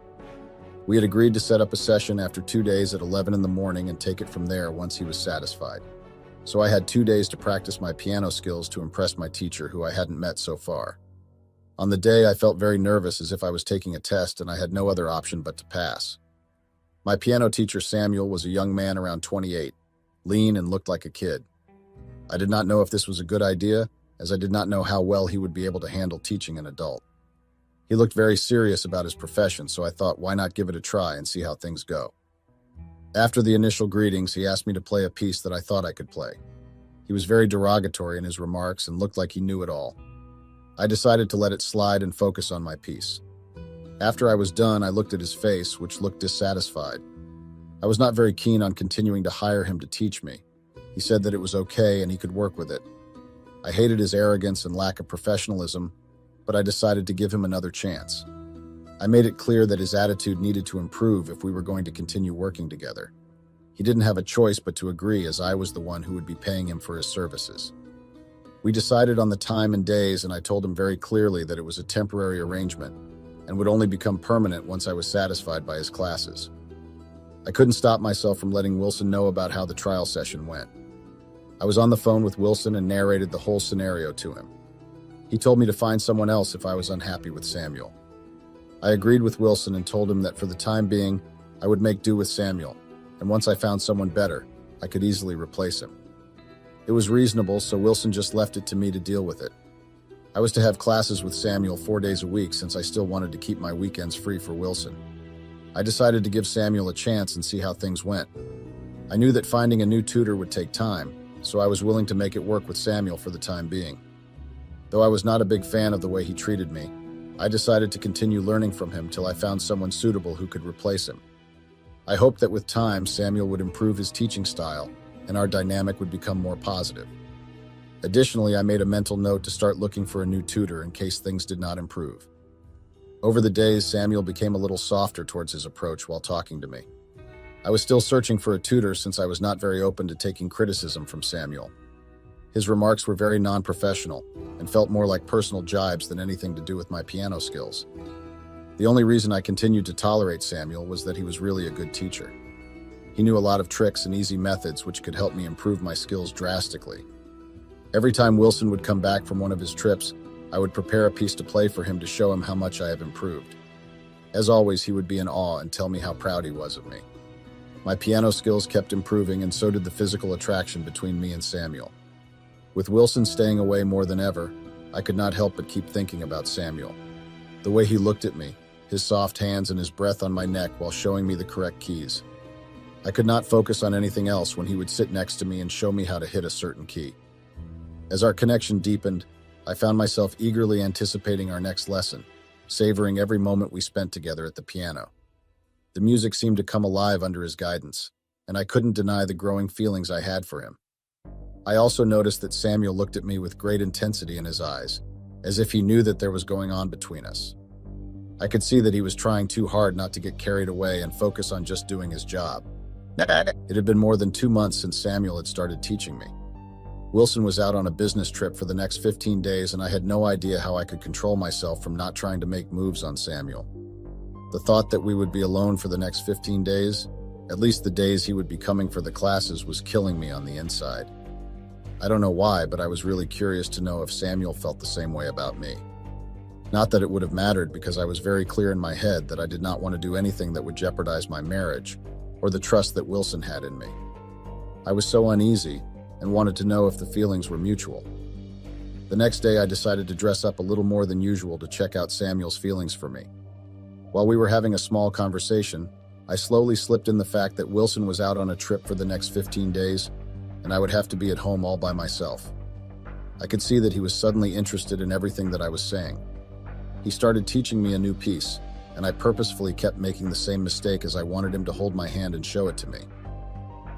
We had agreed to set up a session after 2 days at 11 in the morning and take it from there once he was satisfied. So I had 2 days to practice my piano skills to impress my teacher, who I hadn't met so far. On the day, I felt very nervous, as if I was taking a test and I had no other option but to pass. My piano teacher, Samuel, was a young man around 28, lean and looked like a kid. I did not know if this was a good idea, as I did not know how well he would be able to handle teaching an adult. He looked very serious about his profession, so I thought, why not give it a try and see how things go? After the initial greetings, he asked me to play a piece that I thought I could play. He was very derogatory in his remarks and looked like he knew it all. I decided to let it slide and focus on my piece. After I was done, I looked at his face, which looked dissatisfied. I was not very keen on continuing to hire him to teach me. He said that it was okay and he could work with it. I hated his arrogance and lack of professionalism, but I decided to give him another chance. I made it clear that his attitude needed to improve if we were going to continue working together. He didn't have a choice but to agree, as I was the one who would be paying him for his services. We decided on the time and days, and I told him very clearly that it was a temporary arrangement and would only become permanent once I was satisfied by his classes. I couldn't stop myself from letting Wilson know about how the trial session went. I was on the phone with Wilson and narrated the whole scenario to him. He told me to find someone else if I was unhappy with Samuel. I agreed with Wilson and told him that for the time being, I would make do with Samuel, and once I found someone better, I could easily replace him. It was reasonable, so Wilson just left it to me to deal with it. I was to have classes with Samuel 4 days a week, since I still wanted to keep my weekends free for Wilson. I decided to give Samuel a chance and see how things went. I knew that finding a new tutor would take time, so I was willing to make it work with Samuel for the time being. Though I was not a big fan of the way he treated me, I decided to continue learning from him till I found someone suitable who could replace him. I hoped that with time, Samuel would improve his teaching style and our dynamic would become more positive. Additionally, I made a mental note to start looking for a new tutor in case things did not improve. Over the days, Samuel became a little softer towards his approach while talking to me. I was still searching for a tutor, since I was not very open to taking criticism from Samuel. His remarks were very non-professional and felt more like personal jibes than anything to do with my piano skills. The only reason I continued to tolerate Samuel was that he was really a good teacher. He knew a lot of tricks and easy methods which could help me improve my skills drastically. Every time Wilson would come back from one of his trips, I would prepare a piece to play for him to show him how much I have improved. As always, he would be in awe and tell me how proud he was of me. My piano skills kept improving, and so did the physical attraction between me and Samuel. With Wilson staying away more than ever, I could not help but keep thinking about Samuel. The way he looked at me, his soft hands and his breath on my neck while showing me the correct keys. I could not focus on anything else when he would sit next to me and show me how to hit a certain key. As our connection deepened, I found myself eagerly anticipating our next lesson, savoring every moment we spent together at the piano. The music seemed to come alive under his guidance, and I couldn't deny the growing feelings I had for him. I also noticed that Samuel looked at me with great intensity in his eyes, as if he knew that there was going on between us. I could see that he was trying too hard not to get carried away and focus on just doing his job. It had been more than 2 months since Samuel had started teaching me. Wilson was out on a business trip for the next 15 days, and I had no idea how I could control myself from not trying to make moves on Samuel. The thought that we would be alone for the next 15 days, at least the days he would be coming for the classes, was killing me on the inside. I don't know why, but I was really curious to know if Samuel felt the same way about me. Not that it would have mattered, because I was very clear in my head that I did not want to do anything that would jeopardize my marriage or the trust that Wilson had in me. I was so uneasy and wanted to know if the feelings were mutual. The next day, I decided to dress up a little more than usual to check out Samuel's feelings for me. While we were having a small conversation, I slowly slipped in the fact that Wilson was out on a trip for the next 15 days, and I would have to be at home all by myself. I could see that he was suddenly interested in everything that I was saying. He started teaching me a new piece, and I purposefully kept making the same mistake, as I wanted him to hold my hand and show it to me.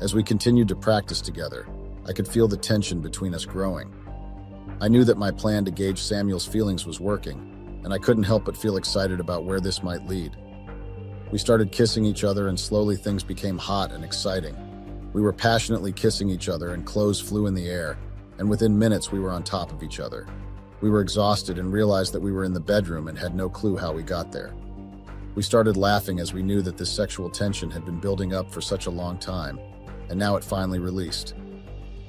As we continued to practice together, I could feel the tension between us growing. I knew that my plan to gauge Samuel's feelings was working, and I couldn't help but feel excited about where this might lead. We started kissing each other, and slowly things became hot and exciting. We were passionately kissing each other, and clothes flew in the air, and within minutes we were on top of each other. We were exhausted and realized that we were in the bedroom and had no clue how we got there. We started laughing as we knew that this sexual tension had been building up for such a long time, and now it finally released.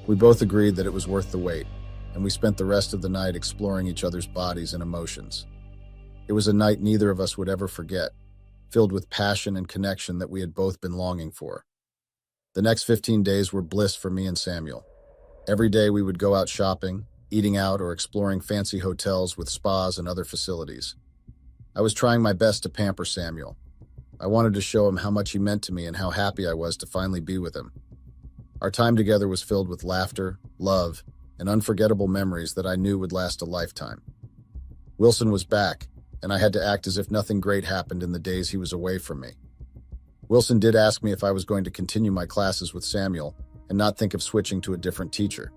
We both agreed that it was worth the wait, and we spent the rest of the night exploring each other's bodies and emotions. It was a night neither of us would ever forget, filled with passion and connection that we had both been longing for. The next 15 days were bliss for me and Samuel. Every day we would go out shopping, eating out, or exploring fancy hotels with spas and other facilities. I was trying my best to pamper Samuel. I wanted to show him how much he meant to me and how happy I was to finally be with him. Our time together was filled with laughter, love, and unforgettable memories that I knew would last a lifetime. Wilson was back, and I had to act as if nothing great happened in the days he was away from me. Wilson did ask me if I was going to continue my classes with Samuel and not think of switching to a different teacher.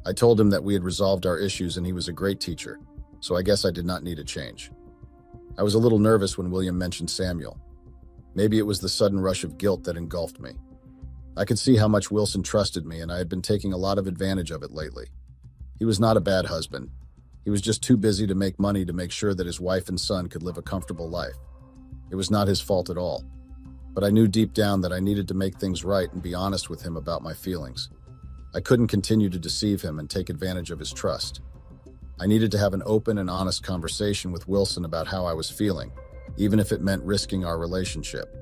I told him that we had resolved our issues and he was a great teacher, so I guess I did not need a change. I was a little nervous when William mentioned Samuel. Maybe it was the sudden rush of guilt that engulfed me. I could see how much Wilson trusted me, and I had been taking a lot of advantage of it lately. He was not a bad husband. He was just too busy to make money to make sure that his wife and son could live a comfortable life. It was not his fault at all. But I knew deep down that I needed to make things right and be honest with him about my feelings. I couldn't continue to deceive him and take advantage of his trust. I needed to have an open and honest conversation with Wilson about how I was feeling, even if it meant risking our relationship.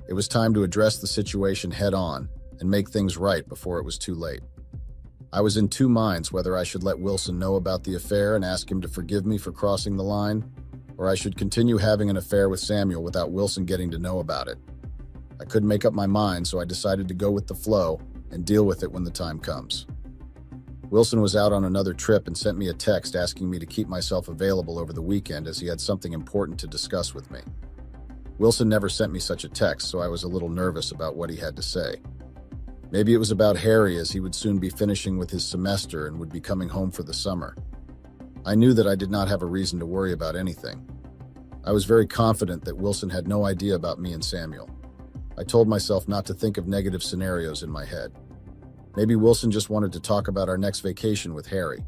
It was time to address the situation head on and make things right before it was too late. I was in two minds whether I should let Wilson know about the affair and ask him to forgive me for crossing the line, or I should continue having an affair with Samuel without Wilson getting to know about it. I couldn't make up my mind, so I decided to go with the flow and deal with it when the time comes. Wilson was out on another trip and sent me a text asking me to keep myself available over the weekend as he had something important to discuss with me. Wilson never sent me such a text, so I was a little nervous about what he had to say. Maybe it was about Harry, as he would soon be finishing with his semester and would be coming home for the summer. I knew that I did not have a reason to worry about anything. I was very confident that Wilson had no idea about me and Samuel. I told myself not to think of negative scenarios in my head. Maybe Wilson just wanted to talk about our next vacation with Harry.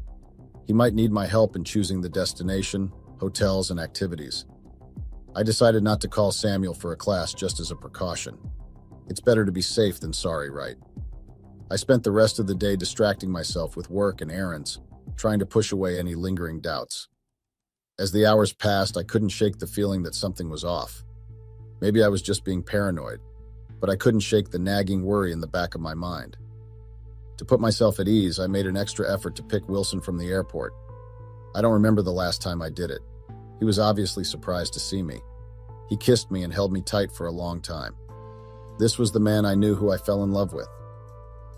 He might need my help in choosing the destination, hotels, and activities. I decided not to call Samuel for a class just as a precaution. It's better to be safe than sorry, right? I spent the rest of the day distracting myself with work and errands, trying to push away any lingering doubts. As the hours passed, I couldn't shake the feeling that something was off. Maybe I was just being paranoid, but I couldn't shake the nagging worry in the back of my mind. To put myself at ease, I made an extra effort to pick Wilson from the airport. I don't remember the last time I did it. He was obviously surprised to see me. He kissed me and held me tight for a long time. This was the man I knew who I fell in love with.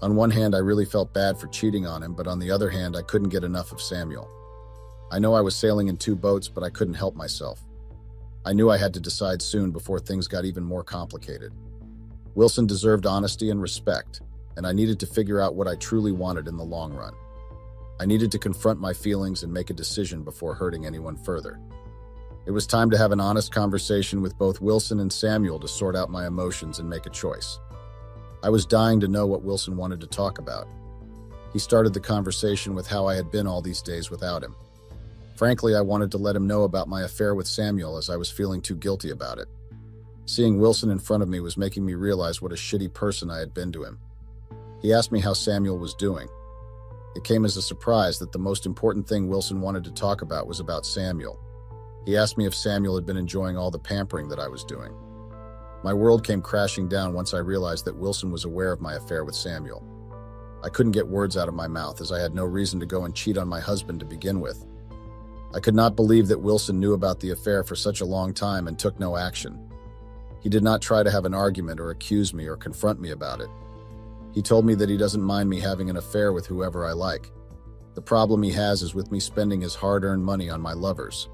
On one hand, I really felt bad for cheating on him, but on the other hand, I couldn't get enough of Samuel. I know I was sailing in two boats, but I couldn't help myself. I knew I had to decide soon before things got even more complicated. Wilson deserved honesty and respect, and I needed to figure out what I truly wanted in the long run. I needed to confront my feelings and make a decision before hurting anyone further. It was time to have an honest conversation with both Wilson and Samuel to sort out my emotions and make a choice. I was dying to know what Wilson wanted to talk about. He started the conversation with how I had been all these days without him. Frankly, I wanted to let him know about my affair with Samuel, as I was feeling too guilty about it. Seeing Wilson in front of me was making me realize what a shitty person I had been to him. He asked me how Samuel was doing. It came as a surprise that the most important thing Wilson wanted to talk about was about Samuel. He asked me if Samuel had been enjoying all the pampering that I was doing. My world came crashing down once I realized that Wilson was aware of my affair with Samuel. I couldn't get words out of my mouth, as I had no reason to go and cheat on my husband to begin with. I could not believe that Wilson knew about the affair for such a long time and took no action. He did not try to have an argument or accuse me or confront me about it. He told me that he doesn't mind me having an affair with whoever I like. The problem he has is with me spending his hard-earned money on my lovers.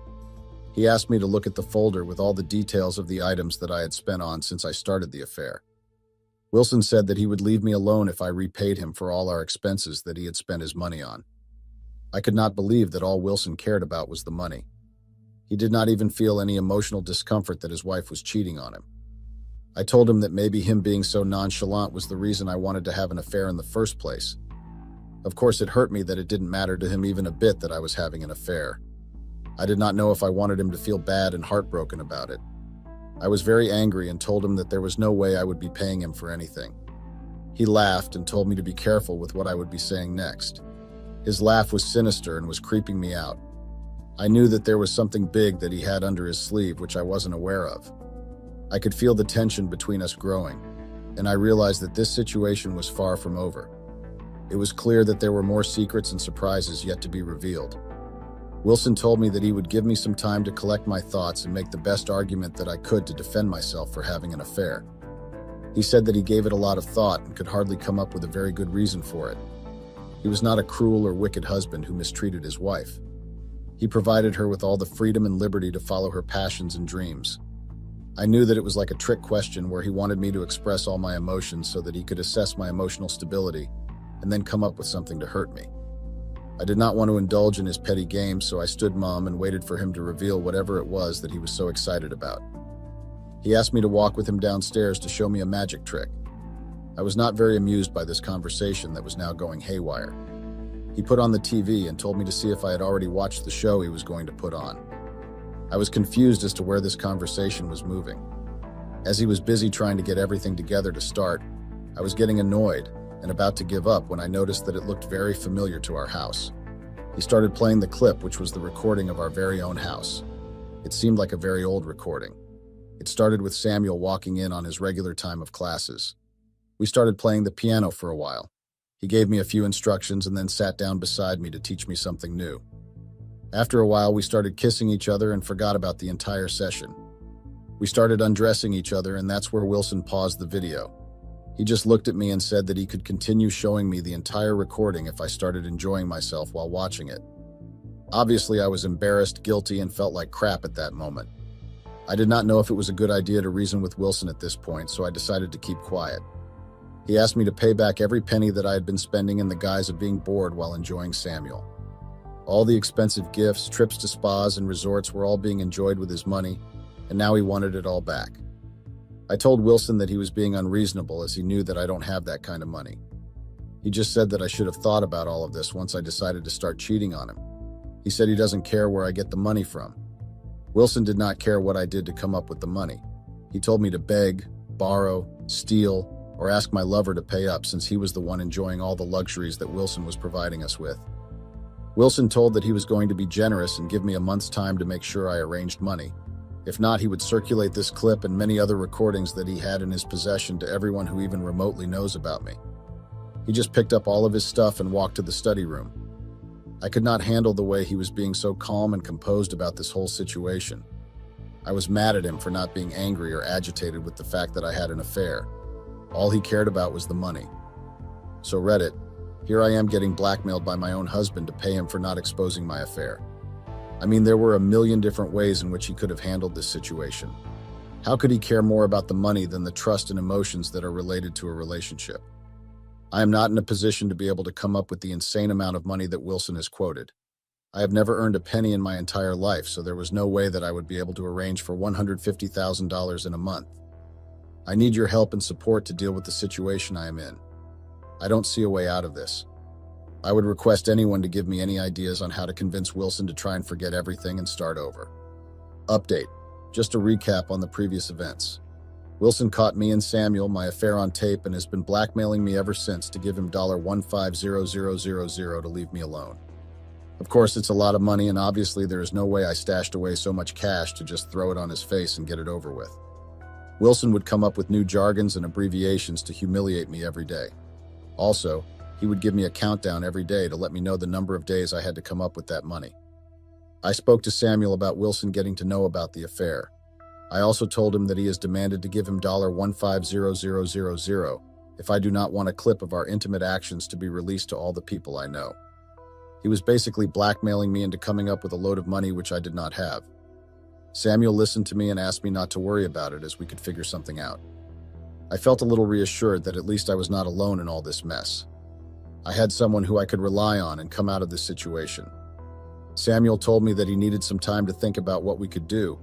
He asked me to look at the folder with all the details of the items that I had spent on since I started the affair. Wilson said that he would leave me alone if I repaid him for all our expenses that he had spent his money on. I could not believe that all Wilson cared about was the money. He did not even feel any emotional discomfort that his wife was cheating on him. I told him that maybe him being so nonchalant was the reason I wanted to have an affair in the first place. Of course, it hurt me that it didn't matter to him even a bit that I was having an affair. I did not know if I wanted him to feel bad and heartbroken about it. I was very angry and told him that there was no way I would be paying him for anything. He laughed and told me to be careful with what I would be saying next. His laugh was sinister and was creeping me out. I knew that there was something big that he had under his sleeve which I wasn't aware of. I could feel the tension between us growing, and I realized that this situation was far from over. It was clear that there were more secrets and surprises yet to be revealed. Wilson told me that he would give me some time to collect my thoughts and make the best argument that I could to defend myself for having an affair. He said that he gave it a lot of thought and could hardly come up with a very good reason for it. He was not a cruel or wicked husband who mistreated his wife. He provided her with all the freedom and liberty to follow her passions and dreams. I knew that it was like a trick question where he wanted me to express all my emotions so that he could assess my emotional stability and then come up with something to hurt me. I did not want to indulge in his petty games, so I stood mum and waited for him to reveal whatever it was that he was so excited about. He asked me to walk with him downstairs to show me a magic trick. I was not very amused by this conversation that was now going haywire. He put on the TV and told me to see if I had already watched the show he was going to put on. I was confused as to where this conversation was moving. As he was busy trying to get everything together to start, I was getting annoyed and about to give up when I noticed that it looked very familiar to our house. He started playing the clip, which was the recording of our very own house. It seemed like a very old recording. It started with Samuel walking in on his regular time of classes. We started playing the piano for a while. He gave me a few instructions and then sat down beside me to teach me something new. After a while, we started kissing each other and forgot about the entire session. We started undressing each other, and that's where Wilson paused the video. He just looked at me and said that he could continue showing me the entire recording if I started enjoying myself while watching it. Obviously, I was embarrassed, guilty, and felt like crap at that moment. I did not know if it was a good idea to reason with Wilson at this point, so I decided to keep quiet. He asked me to pay back every penny that I had been spending in the guise of being bored while enjoying Samuel. All the expensive gifts, trips to spas, and resorts were all being enjoyed with his money, and now he wanted it all back. I told Wilson that he was being unreasonable as he knew that I don't have that kind of money. He just said that I should have thought about all of this once I decided to start cheating on him. He said he doesn't care where I get the money from. Wilson did not care what I did to come up with the money. He told me to beg, borrow, steal, or ask my lover to pay up since he was the one enjoying all the luxuries that Wilson was providing us with. Wilson told that he was going to be generous and give me a month's time to make sure I arranged money. If not, he would circulate this clip and many other recordings that he had in his possession to everyone who even remotely knows about me. He just picked up all of his stuff and walked to the study room. I could not handle the way he was being so calm and composed about this whole situation. I was mad at him for not being angry or agitated with the fact that I had an affair. All he cared about was the money. So Reddit, here I am getting blackmailed by my own husband to pay him for not exposing my affair. I mean, there were a million different ways in which he could have handled this situation. How could he care more about the money than the trust and emotions that are related to a relationship? I am not in a position to be able to come up with the insane amount of money that Wilson has quoted. I have never earned a penny in my entire life, so there was no way that I would be able to arrange for $150,000 in a month. I need your help and support to deal with the situation I am in. I don't see a way out of this. I would request anyone to give me any ideas on how to convince Wilson to try and forget everything and start over. Update. Just a recap on the previous events. Wilson caught me and Samuel, my affair, on tape and has been blackmailing me ever since to give him $150,000 to leave me alone. Of course, it's a lot of money, and obviously there is no way I stashed away so much cash to just throw it on his face and get it over with. Wilson would come up with new jargons and abbreviations to humiliate me every day. Also, he would give me a countdown every day to let me know the number of days I had to come up with that money. I spoke to Samuel about Wilson getting to know about the affair. I also told him that he has demanded to give him $150,000 if I do not want a clip of our intimate actions to be released to all the people I know. He was basically blackmailing me into coming up with a load of money which I did not have. Samuel listened to me and asked me not to worry about it as we could figure something out. I felt a little reassured that at least I was not alone in all this mess. I had someone who I could rely on and come out of this situation. Samuel told me that he needed some time to think about what we could do,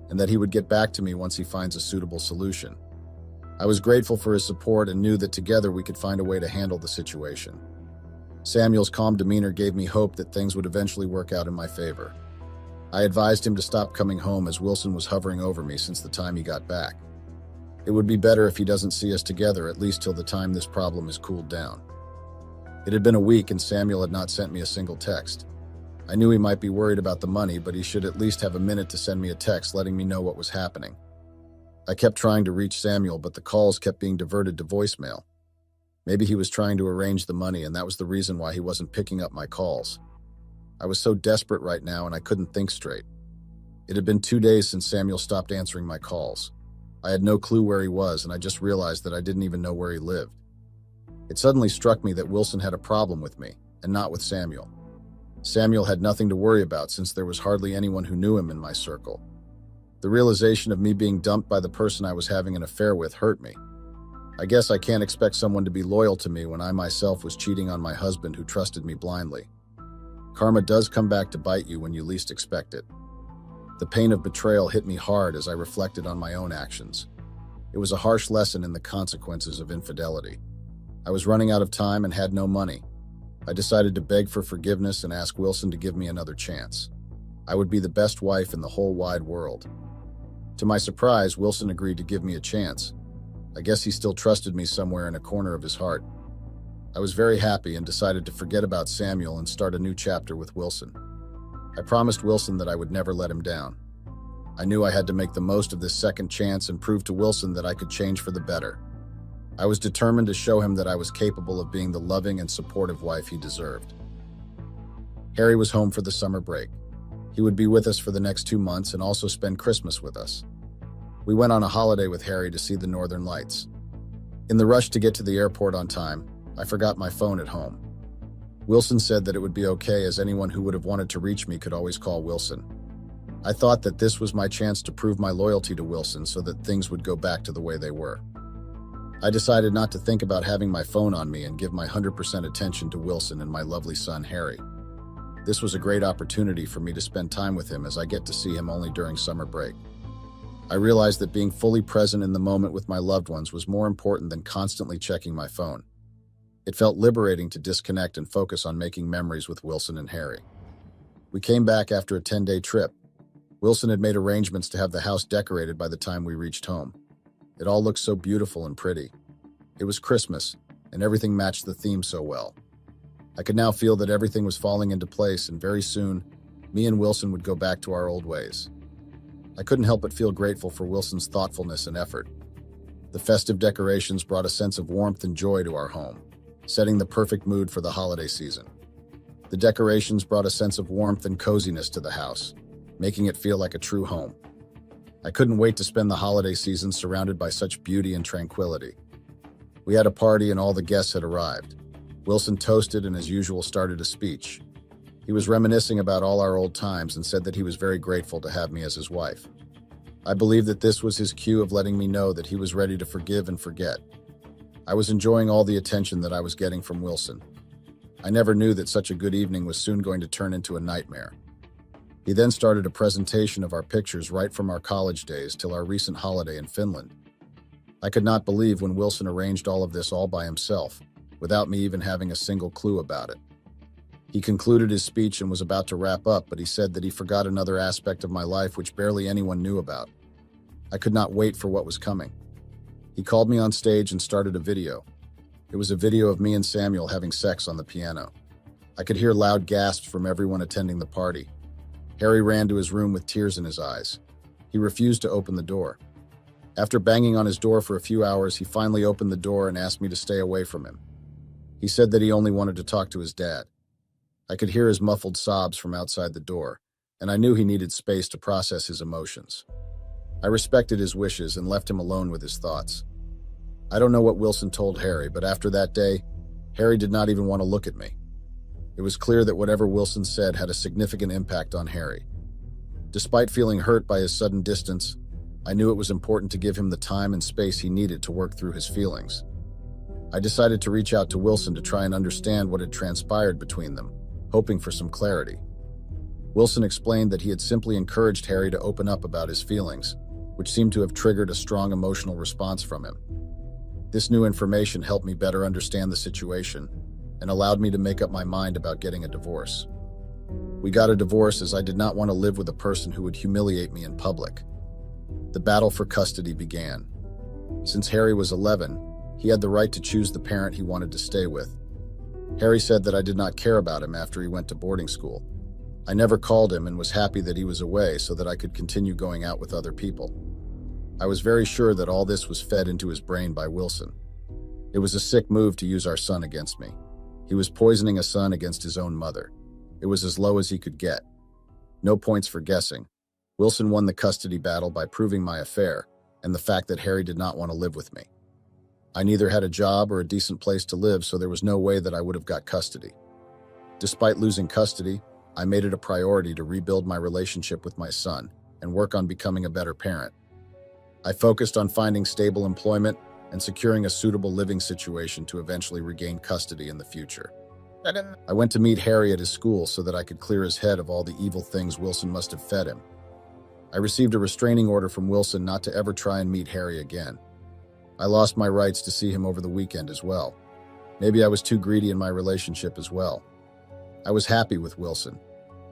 and that he would get back to me once he finds a suitable solution. I was grateful for his support and knew that together we could find a way to handle the situation. Samuel's calm demeanor gave me hope that things would eventually work out in my favor. I advised him to stop coming home as Wilson was hovering over me since the time he got back. It would be better if he doesn't see us together, at least till the time this problem is cooled down. It had been a week and Samuel had not sent me a single text. I knew he might be worried about the money, but he should at least have a minute to send me a text letting me know what was happening. I kept trying to reach Samuel, but the calls kept being diverted to voicemail. Maybe he was trying to arrange the money, and that was the reason why he wasn't picking up my calls. I was so desperate right now, and I couldn't think straight. It had been 2 days since Samuel stopped answering my calls. I had no clue where he was, and I just realized that I didn't even know where he lived. It suddenly struck me that Wilson had a problem with me, and not with Samuel. Samuel had nothing to worry about since there was hardly anyone who knew him in my circle. The realization of me being dumped by the person I was having an affair with hurt me. I guess I can't expect someone to be loyal to me when I myself was cheating on my husband who trusted me blindly. Karma does come back to bite you when you least expect it. The pain of betrayal hit me hard as I reflected on my own actions. It was a harsh lesson in the consequences of infidelity. I was running out of time and had no money. I decided to beg for forgiveness and ask Wilson to give me another chance. I would be the best wife in the whole wide world. To my surprise, Wilson agreed to give me a chance. I guess he still trusted me somewhere in a corner of his heart. I was very happy and decided to forget about Samuel and start a new chapter with Wilson. I promised Wilson that I would never let him down. I knew I had to make the most of this second chance and prove to Wilson that I could change for the better. I was determined to show him that I was capable of being the loving and supportive wife he deserved. Harry was home for the summer break. He would be with us for the next 2 months and also spend Christmas with us. We went on a holiday with Harry to see the Northern Lights. In the rush to get to the airport on time, I forgot my phone at home. Wilson said that it would be okay as anyone who would have wanted to reach me could always call Wilson. I thought that this was my chance to prove my loyalty to Wilson so that things would go back to the way they were. I decided not to think about having my phone on me and give my 100% attention to Wilson and my lovely son Harry. This was a great opportunity for me to spend time with him as I get to see him only during summer break. I realized that being fully present in the moment with my loved ones was more important than constantly checking my phone. It felt liberating to disconnect and focus on making memories with Wilson and Harry. We came back after a 10-day trip. Wilson had made arrangements to have the house decorated by the time we reached home. It all looked so beautiful and pretty. It was Christmas, and everything matched the theme so well. I could now feel that everything was falling into place, and very soon, me and Wilson would go back to our old ways. I couldn't help but feel grateful for Wilson's thoughtfulness and effort. The festive decorations brought a sense of warmth and joy to our home, setting the perfect mood for the holiday season. The decorations brought a sense of warmth and coziness to the house, making it feel like a true home. I couldn't wait to spend the holiday season surrounded by such beauty and tranquility. We had a party and all the guests had arrived. Wilson toasted and as usual started a speech. He was reminiscing about all our old times and said that he was very grateful to have me as his wife. I believe that this was his cue of letting me know that he was ready to forgive and forget. I was enjoying all the attention that I was getting from Wilson. I never knew that such a good evening was soon going to turn into a nightmare. He then started a presentation of our pictures right from our college days till our recent holiday in Finland. I could not believe when Wilson arranged all of this all by himself, without me even having a single clue about it. He concluded his speech and was about to wrap up, but he said that he forgot another aspect of my life which barely anyone knew about. I could not wait for what was coming. He called me on stage and started a video. It was a video of me and Samuel having sex on the piano. I could hear loud gasps from everyone attending the party. Harry ran to his room with tears in his eyes. He refused to open the door. After banging on his door for a few hours, he finally opened the door and asked me to stay away from him. He said that he only wanted to talk to his dad. I could hear his muffled sobs from outside the door, and I knew he needed space to process his emotions. I respected his wishes and left him alone with his thoughts. I don't know what Wilson told Harry, but after that day, Harry did not even want to look at me. It was clear that whatever Wilson said had a significant impact on Harry. Despite feeling hurt by his sudden distance, I knew it was important to give him the time and space he needed to work through his feelings. I decided to reach out to Wilson to try and understand what had transpired between them, hoping for some clarity. Wilson explained that he had simply encouraged Harry to open up about his feelings, which seemed to have triggered a strong emotional response from him. This new information helped me better understand the situation and allowed me to make up my mind about getting a divorce. We got a divorce as I did not want to live with a person who would humiliate me in public. The battle for custody began. Since Harry was 11, he had the right to choose the parent he wanted to stay with. Harry said that I did not care about him after he went to boarding school. I never called him and was happy that he was away so that I could continue going out with other people. I was very sure that all this was fed into his brain by Wilson. It was a sick move to use our son against me. He was poisoning a son against his own mother. It was as low as he could get. No points for guessing. Wilson won the custody battle by proving my affair and the fact that Harry did not want to live with me. I neither had a job or a decent place to live, so there was no way that I would have got custody. Despite losing custody, I made it a priority to rebuild my relationship with my son and work on becoming a better parent. I focused on finding stable employment and securing a suitable living situation to eventually regain custody in the future. I went to meet Harry at his school so that I could clear his head of all the evil things Wilson must have fed him. I received a restraining order from Wilson not to ever try and meet Harry again. I lost my rights to see him over the weekend as well. Maybe I was too greedy in my relationship as well. I was happy with Wilson.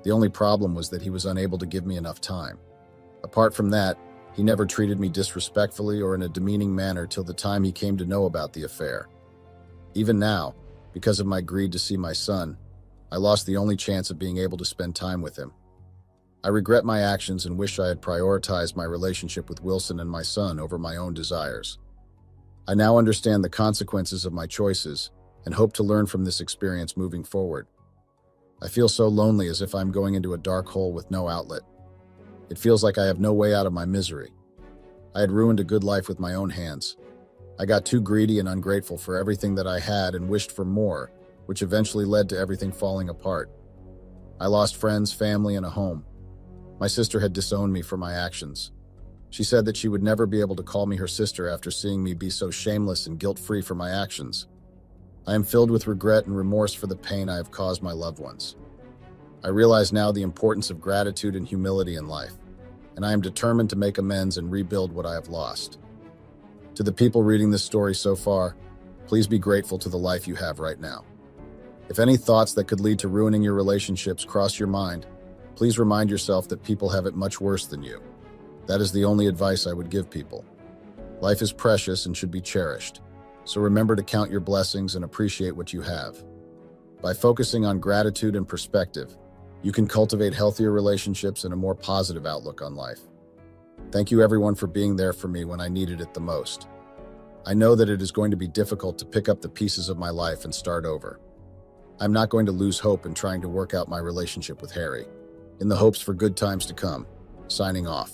The only problem was that he was unable to give me enough time. Apart from that, he never treated me disrespectfully or in a demeaning manner till the time he came to know about the affair. Even now, because of my greed to see my son, I lost the only chance of being able to spend time with him. I regret my actions and wish I had prioritized my relationship with Wilson and my son over my own desires. I now understand the consequences of my choices and hope to learn from this experience moving forward. I feel so lonely, as if I'm going into a dark hole with no outlet. It feels like I have no way out of my misery. I had ruined a good life with my own hands. I got too greedy and ungrateful for everything that I had and wished for more, which eventually led to everything falling apart. I lost friends, family, and a home. My sister had disowned me for my actions. She said that she would never be able to call me her sister after seeing me be so shameless and guilt-free for my actions. I am filled with regret and remorse for the pain I have caused my loved ones. I realize now the importance of gratitude and humility in life, and I am determined to make amends and rebuild what I have lost. To the people reading this story so far, please be grateful to the life you have right now. If any thoughts that could lead to ruining your relationships cross your mind, please remind yourself that people have it much worse than you. That is the only advice I would give people. Life is precious and should be cherished, so remember to count your blessings and appreciate what you have. By focusing on gratitude and perspective, you can cultivate healthier relationships and a more positive outlook on life. Thank you everyone for being there for me when I needed it the most. I know that it is going to be difficult to pick up the pieces of my life and start over. I'm not going to lose hope in trying to work out my relationship with Harry, in the hopes for good times to come. Signing off.